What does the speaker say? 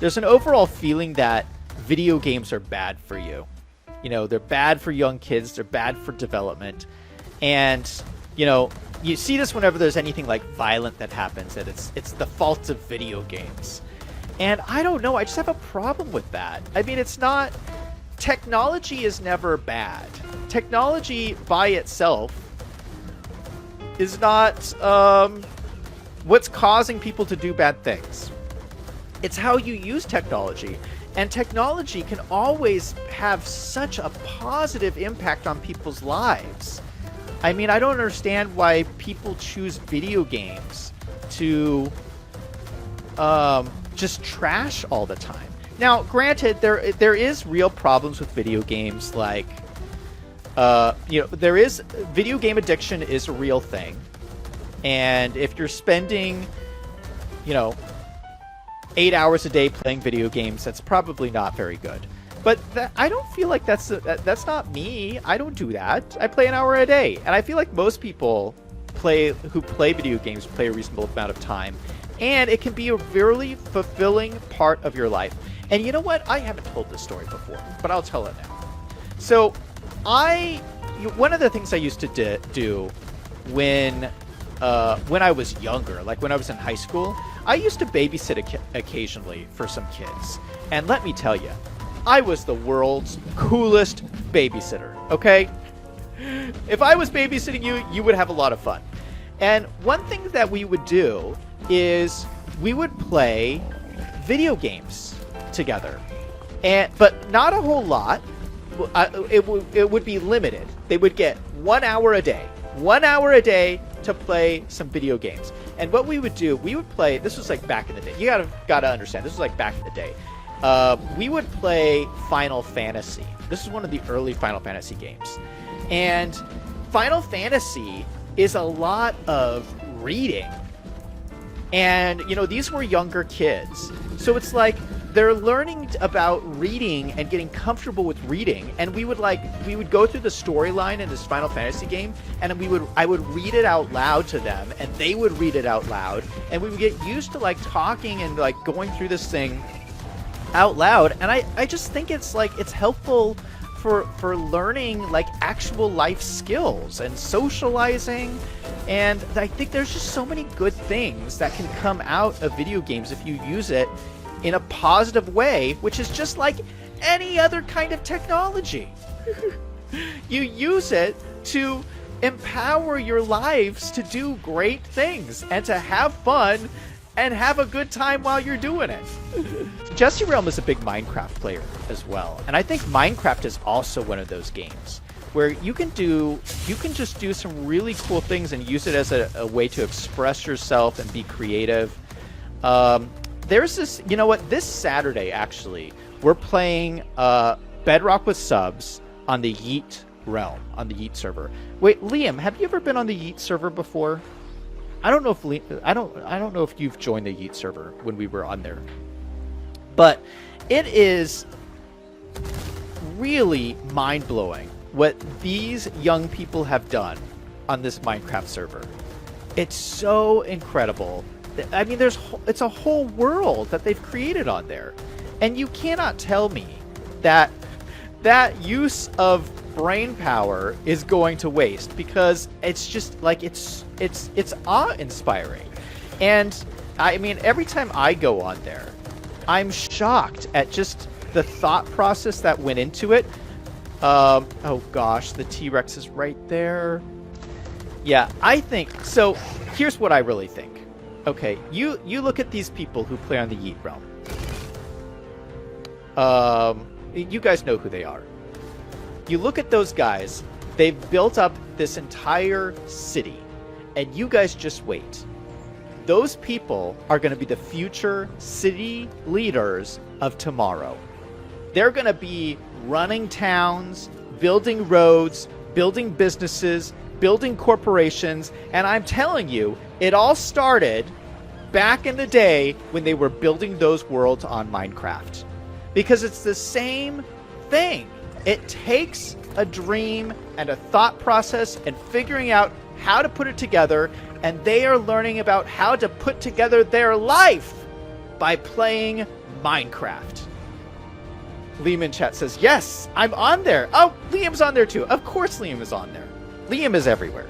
there's an overall feeling that video games are bad for you. You know, they're bad for young kids. They're bad for development. And, you know, you see this whenever there's anything like violent that happens, that it's the fault of video games. And I don't know, I just have a problem with that. I mean, it's not... Technology is never bad. Technology by itself is not what's causing people to do bad things. It's how you use technology. And technology can always have such a positive impact on people's lives. I mean, I don't understand why people choose video games to just trash all the time. Now, granted, there is real problems with video games, like, you know, video game addiction is a real thing. And if you're spending, you know, 8 hours a day playing video games, that's probably not very good. But I don't feel like that's not me. I don't do that. I play an hour a day. And I feel like most people who play video games play a reasonable amount of time. And it can be a really fulfilling part of your life. And you know what? I haven't told this story before, but I'll tell it now. So one of the things I used to do when I was younger, like when I was in high school, I used to babysit occasionally for some kids. And let me tell you, I was the world's coolest babysitter, okay? If I was babysitting you, you would have a lot of fun. And one thing that we would do is we would play video games together. But not a whole lot. It would be limited. They would get 1 hour a day. 1 hour a day to play some video games. And what we would do, we would play, this was like back in the day. You gotta understand, this was like back in the day. We would play Final Fantasy. This is one of the early Final Fantasy games. And Final Fantasy is a lot of reading. And, you know, these were younger kids. So it's like they're learning about reading and getting comfortable with reading. And we would go through the storyline in this Final Fantasy game, and I would read it out loud to them, and they would read it out loud. And we would get used to like talking and like going through this thing out loud. And I just think it's helpful for learning like actual life skills and socializing. And I think there's just so many good things that can come out of video games if you use it in a positive way, which is just like any other kind of technology. You use it to empower your lives to do great things and to have fun and have a good time while you're doing it. Jesse Realm is a big Minecraft player as well. And I think Minecraft is also one of those games where you can just do some really cool things and use it as a way to express yourself and be creative. There's this, you know what, this Saturday actually, we're playing Bedrock with subs on the Yeet realm, on the Yeet server. Wait, Liam, have you ever been on the Yeet server before? I don't know if you've joined the Yeet server when we were on there. But it is really mind-blowing what these young people have done on this Minecraft server. It's so incredible. I mean, it's a whole world that they've created on there. And you cannot tell me that use of brain power is going to waste, because it's just like it's awe-inspiring. And I mean, every time I go on there, I'm shocked at just the thought process that went into it. Oh gosh, the T-Rex is right there. Yeah, I think so. Here's what I really think. Okay, you look at these people who play on the Yeet realm. You guys know who they are. You look at those guys, they've built up this entire city, and you guys just wait. Those people are going to be the future city leaders of tomorrow. They're going to be running towns, building roads, building businesses, building corporations, and I'm telling you, it all started back in the day when they were building those worlds on Minecraft. Because it's the same thing. It takes a dream and a thought process and figuring out how to put it together, and they are learning about how to put together their life by playing Minecraft. Liam in chat says, yes, I'm on there. Oh, Liam's on there too. Of course Liam is on there. Liam is everywhere.